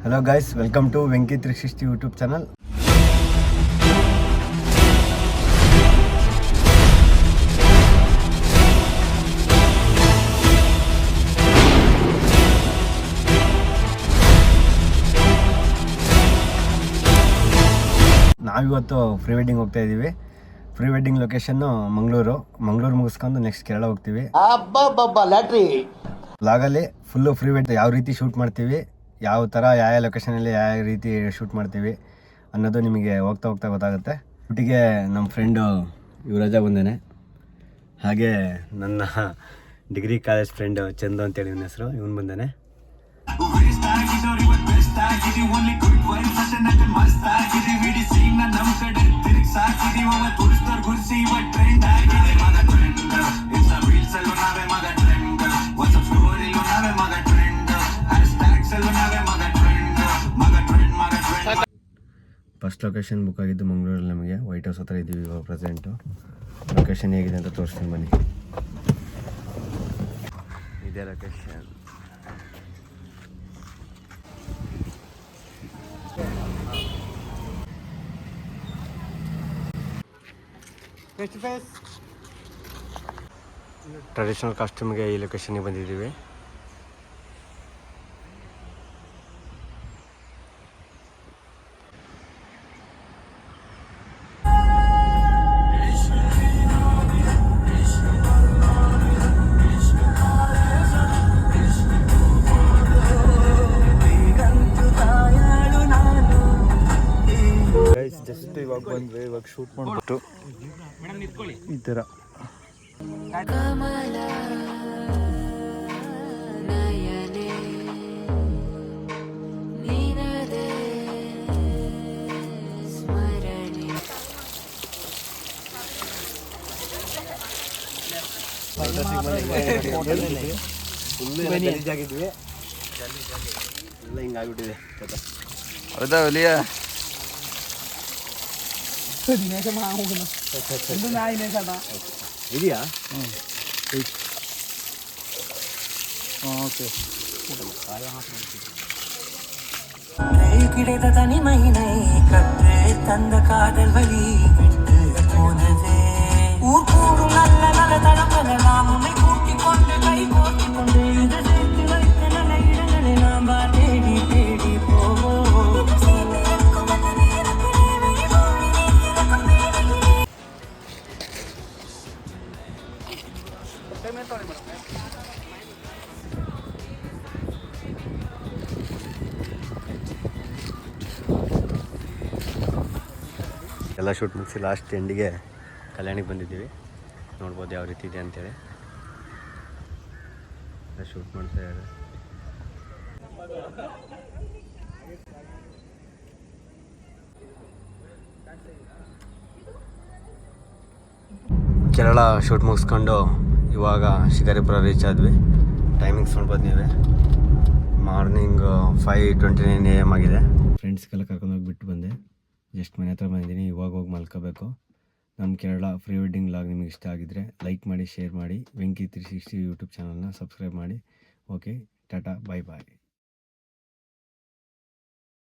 Hello guys, welcome to Venki 360 YouTube channel. ನಾವಿವತ್ತು pre wedding ಹೋಗ್ತಾ ಇದ್ದೀವಿ. ಪ್ರೀ ವೆಡ್ಡಿಂಗ್ ಲೊಕೇಶನ್ನು ಮಂಗಳೂರು ಮುಗಿಸ್ಕೊಂಡು ನೆಕ್ಸ್ಟ್ ಕೇರಳ ಹೋಗ್ತೀವಿ. ಬ್ಲಾಗಲ್ಲಿ ಫುಲ್ಲು ಪ್ರೀ ವೆಡ್ ಯಾವ ರೀತಿ ಶೂಟ್ ಮಾಡ್ತೀವಿ, ಯಾವ ಥರ ಯಾವ ಲೊಕೇಶನಲ್ಲಿ ಯಾವ ರೀತಿ ಶೂಟ್ ಮಾಡ್ತೀವಿ ಅನ್ನೋದು ನಿಮಗೆ ಹೋಗ್ತಾ ಗೊತ್ತಾಗುತ್ತೆ. ಶೂಟಿಗೆ ನಮ್ಮ ಫ್ರೆಂಡು ಯುವರಾಜ ಬಂದೇನೆ, ಹಾಗೆ ನನ್ನ ಡಿಗ್ರಿ ಕಾಲೇಜ್ ಫ್ರೆಂಡು ಚಂದು ಅಂತೇಳಿ ಇವನ ಹೆಸರು, ಇವನು ಬಂದೇನೆ. ಫಸ್ಟ್ ಲೊಕೇಶನ್ ಬುಕ್ ಆಗಿದ್ದು ಮಂಗಳೂರಲ್ಲಿ. ನಮಗೆ ವೈಟ್ ಹೌಸ್ ಹತ್ರ ಇದ್ದೀವಿ ಇವಾಗ ಪ್ರೆಸೆಂಟು. ಲೊಕೇಶನ್ ಹೇಗಿದೆ ಅಂತ ತೋರಿಸ್ತೀನಿ ಬನ್ನಿ. ಇದೇ ಲೊಕೇಶನ್. ಟ್ರೆಡಿಷನಲ್ ಕಾಸ್ಟ್ಯೂಮ್ಗೆ ಈ ಲೊಕೇಶನ್ಗೆ ಬಂದಿದ್ದೀವಿ. ಜಸ್ಟ್ ಇವಾಗ ಬಂದ್ವಿ, ಇವಾಗ ಶೂಟ್ ಮಾಡಿಬಿಟ್ಟು ಈ ಥರ ಗಲೀಜಾಗಿದ್ವಿ ಎಲ್ಲ ಹಿಂಗಾಗ್ಬಿಟ್ಟಿದೆ. ಹೌದಾ ಒಲಿಯ ಇದೆಯಾ? ಓಕೆ. கிடைத்த தனிமையினை கற்று தந்த காதல் வழி விட்டு போனதே. ஊர் கூடும் நல்ல நல்ல தடங்களை நாம் உன்னை கூட்டிக் கொண்டு கை கோர்த்திக் கொண்டு இதை சேர்த்து வைத்த நல்ல இடங்களை நாம் தேடி தேடி போவோம். ಎಲ್ಲ ಶೂಟ್ ಮುಗಿಸಿ ಲಾಸ್ಟ್ ಎಂಡಿಗೆ ಕಲ್ಯಾಣಿಗೆ ಬಂದಿದ್ದೀವಿ. ನೋಡ್ಬೋದು ಯಾವ ರೀತಿ ಇದೆ ಅಂತೇಳಿ. ಶೂಟ್ ಮಾಡ್ತಾ ಇದ್ದಾರೆ. ಕೇರಳ ಶೂಟ್ ಮುಗಿಸ್ಕೊಂಡು ಇವಾಗ ಶಿಕಾರಿಪುರ ರೀಚ್ ಆದ್ವಿ. ಟೈಮಿಂಗ್ಸ್ ನೋಡ್ಬೋದು ನೀವೇ. ಮಾರ್ನಿಂಗ್ 5:29 AM ಆಗಿದೆ. ಫ್ರೆಂಡ್ಸ್ಗೆಲ್ಲ ಕರ್ಕೊಂಡೋಗಿ ಬಿಟ್ಟು ಬಂದೆ. ಜಸ್ಟ್ ಮನೆ ಹತ್ರ ಬಂದಿದ್ದೀನಿ. ಇವಾಗ ಹೋಗಿ ಮಲ್ಕೋಬೇಕು. ನಮ್ಮ ಕೇರಳ ಪ್ರೀ ವೆಡ್ಡಿಂಗ್ ವ್ಲಾಗ್ ನಿಮಗೆ ಇಷ್ಟ ಆಗಿದ್ದರೆ ಲೈಕ್ ಮಾಡಿ, ಶೇರ್ ಮಾಡಿ. ವೆಂಕಿ 360 ಯೂಟ್ಯೂಬ್ ಚಾನಲ್ನ ಸಬ್ಸ್ಕ್ರೈಬ್ ಮಾಡಿ. ಓಕೆ, ಟಾಟಾ, ಬಾಯ್ ಬಾಯ್.